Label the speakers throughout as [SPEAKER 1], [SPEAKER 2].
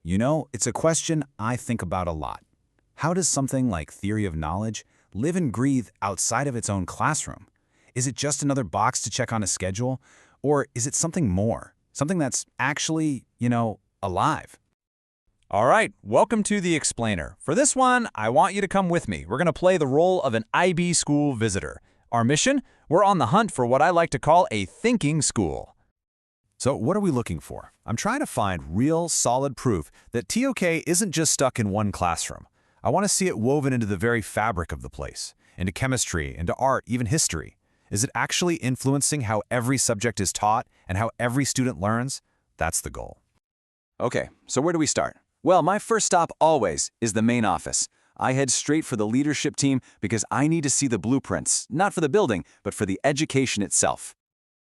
[SPEAKER 1] You know, it's a question I think about a lot. How does something like theory of knowledge live and breathe outside of its own classroom? Is it just another box to check on a schedule? Or is it something more? Something that's actually, alive?
[SPEAKER 2] All right, welcome to The Explainer. For this one, I want you to come with me. We're going to play the role of an IB school visitor. Our mission? We're on the hunt for what I like to call a thinking school.
[SPEAKER 1] So what are we looking for? I'm trying to find real, solid proof that TOK isn't just stuck in one classroom. I want to see it woven into the very fabric of the place, into chemistry, into art, even history. Is it actually influencing how every subject is taught and how every student learns? That's the goal.
[SPEAKER 2] Okay, so where do we start? Well, my first stop always is the main office. I head straight for the leadership team because I need to see the blueprints, not for the building, but for the education itself.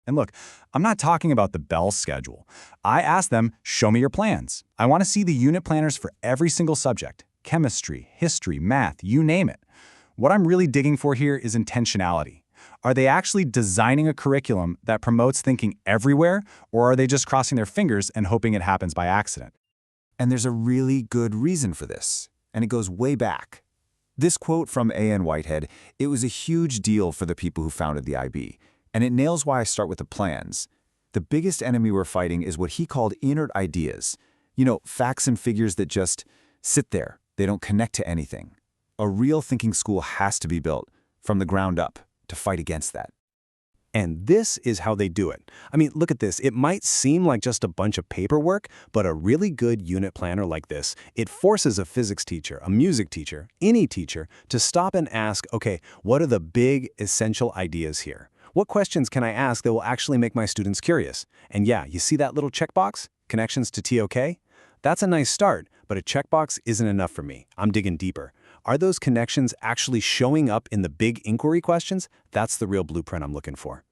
[SPEAKER 1] And look, I'm not talking about the Bell schedule. I asked them, show me your plans. I want to see the unit planners for every single subject. Chemistry, history, math, you name it. What I'm really digging for here is intentionality. Are they actually designing a curriculum that promotes thinking everywhere, or are they just crossing their fingers and hoping it happens by accident? And there's a really good reason for this, and it goes way back. This quote from A.N. Whitehead, it was a huge deal for the people who founded the IB, and it nails why I start with the plans. The biggest enemy we're fighting is what he called inert ideas. Facts and figures that just sit there. They don't connect to anything. A real thinking school has to be built from the ground up to fight against that. And this is how they do it. I mean, look at this. It might seem like just a bunch of paperwork, but a really good unit planner like this, it forces a physics teacher, a music teacher, any teacher, to stop and ask, okay, what are the big, essential ideas here? What questions can I ask that will actually make my students curious? And yeah, you see that little checkbox? Connections to TOK? That's a nice start, but a checkbox isn't enough for me. I'm digging deeper. Are those connections actually showing up in the big inquiry questions? That's the real blueprint I'm looking for.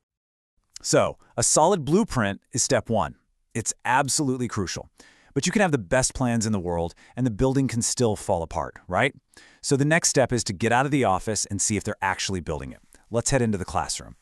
[SPEAKER 2] So, a solid blueprint is step one. It's absolutely crucial. But you can have the best plans in the world, and the building can still fall apart, right? So the next step is to get out of the office and see if they're actually building it. Let's head into the classroom.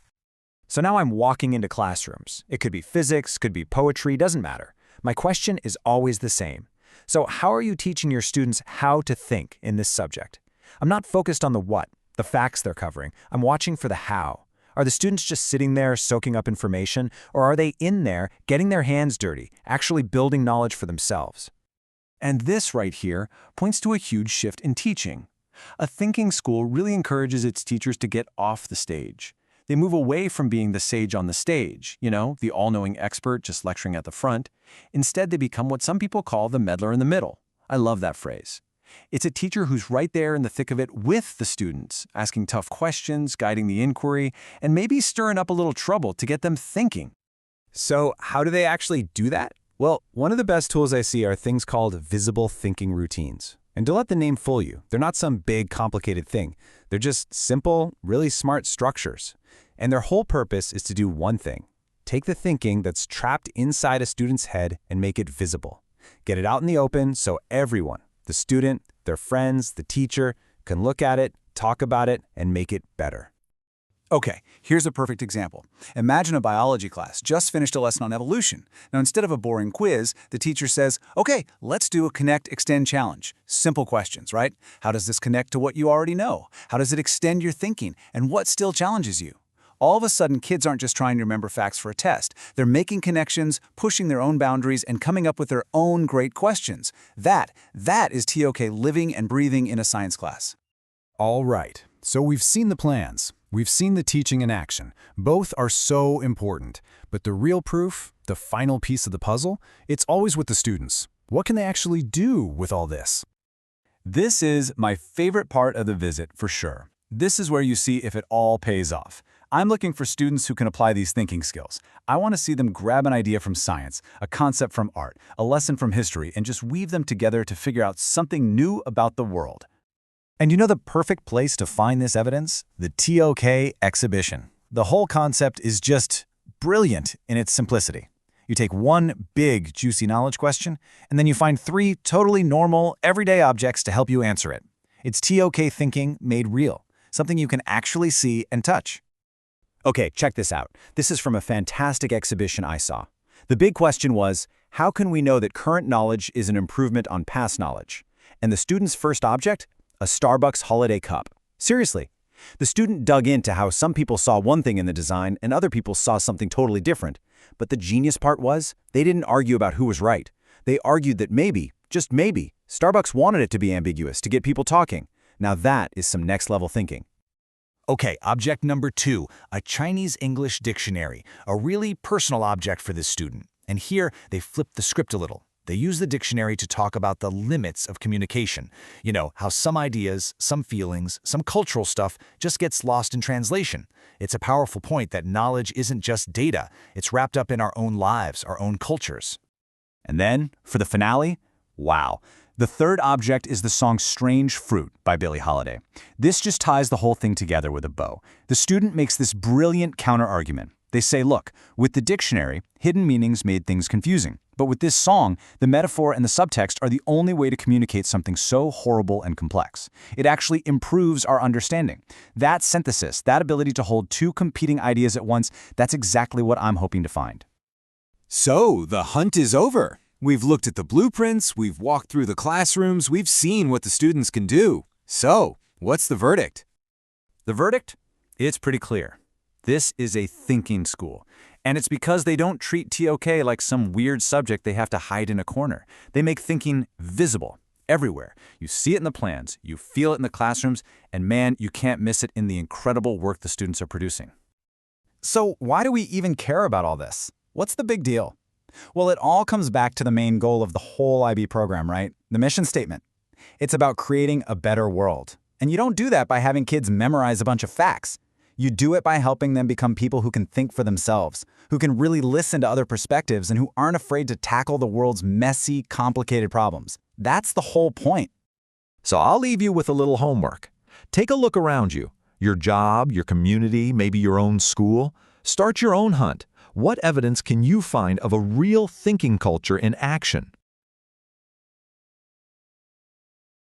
[SPEAKER 2] So now I'm walking into classrooms. It could be physics, could be poetry, doesn't matter. My question is always the same. So how are you teaching your students how to think in this subject? I'm not focused on the what, the facts they're covering. I'm watching for the how. Are the students just sitting there soaking up information, or are they in there getting their hands dirty, actually building knowledge for themselves?
[SPEAKER 1] And this right here points to a huge shift in teaching. A thinking school really encourages its teachers to get off the stage. They move away from being the sage on the stage, the all-knowing expert just lecturing at the front. Instead, they become what some people call the meddler in the middle. I love that phrase. It's a teacher who's right there in the thick of it with the students, asking tough questions, guiding the inquiry, and maybe stirring up a little trouble to get them thinking.
[SPEAKER 2] So how do they actually do that? Well, one of the best tools I see are things called visible thinking routines. And don't let the name fool you. They're not some big, complicated thing. They're just simple, really smart structures. And their whole purpose is to do one thing. Take the thinking that's trapped inside a student's head and make it visible. Get it out in the open so everyone, the student, their friends, the teacher, can look at it, talk about it, and make it better.
[SPEAKER 1] Okay, here's a perfect example. Imagine a biology class just finished a lesson on evolution. Now, instead of a boring quiz, the teacher says, okay, let's do a connect, extend challenge. Simple questions, right? How does this connect to what you already know? How does it extend your thinking? And what still challenges you? All of a sudden, kids aren't just trying to remember facts for a test. They're making connections, pushing their own boundaries, and coming up with their own great questions. That is TOK living and breathing in a science class. All right, so we've seen the plans. We've seen the teaching in action. Both are so important. But the real proof, the final piece of the puzzle, it's always with the students. What can they actually do with all this? This is my favorite part of the visit for sure. This is where you see if it all pays off. I'm looking for students who can apply these thinking skills. I want to see them grab an idea from science, a concept from art, a lesson from history, and just weave them together to figure out something new about the world. And you know the perfect place to find this evidence? The TOK exhibition. The whole concept is just brilliant in its simplicity. You take one big, juicy knowledge question, and then you find 3 totally normal, everyday objects to help you answer it. It's TOK thinking made real, something you can actually see and touch. Okay, check this out. This is from a fantastic exhibition I saw. The big question was,
[SPEAKER 2] How can we know that current knowledge is an improvement on past knowledge? And the student's first object? A Starbucks holiday cup. Seriously. The student dug into how some people saw one thing in the design and other people saw something totally different. But the genius part was, they didn't argue about who was right. They argued that maybe, just maybe, Starbucks wanted it to be ambiguous to get people talking. Now that is some next-level thinking.
[SPEAKER 1] Okay, object number 2, a Chinese English dictionary, a really personal object for this student. And here, they flipped the script a little. They use the dictionary to talk about the limits of communication. You know, how some ideas, some feelings, some cultural stuff just gets lost in translation. It's a powerful point that knowledge isn't just data. It's wrapped up in our own lives, our own cultures.
[SPEAKER 2] And then, for the finale, wow. The third object is the song Strange Fruit by Billie Holiday. This just ties the whole thing together with a bow. The student makes this brilliant counter-argument. They say, look, with the dictionary, hidden meanings made things confusing. But with this song, the metaphor and the subtext are the only way to communicate something so horrible and complex. It actually improves our understanding. That synthesis, that ability to hold two competing ideas at once, that's exactly what I'm hoping to find.
[SPEAKER 3] So, the hunt is over. We've looked at the blueprints, we've walked through the classrooms, we've seen what the students can do. So, what's the verdict?
[SPEAKER 2] The verdict? It's pretty clear. This is a thinking school. And it's because they don't treat TOK like some weird subject they have to hide in a corner. They make thinking visible, everywhere. You see it in the plans, you feel it in the classrooms, and man, you can't miss it in the incredible work the students are producing.
[SPEAKER 4] So why do we even care about all this? What's the big deal? Well, it all comes back to the main goal of the whole IB program, right? The mission statement. It's about creating a better world. And you don't do that by having kids memorize a bunch of facts. You do it by helping them become people who can think for themselves, who can really listen to other perspectives, and who aren't afraid to tackle the world's messy, complicated problems. That's the whole point.
[SPEAKER 5] So I'll leave you with a little homework. Take a look around you. Your job, your community, maybe your own school. Start your own hunt. What evidence can you find of a real thinking culture in action?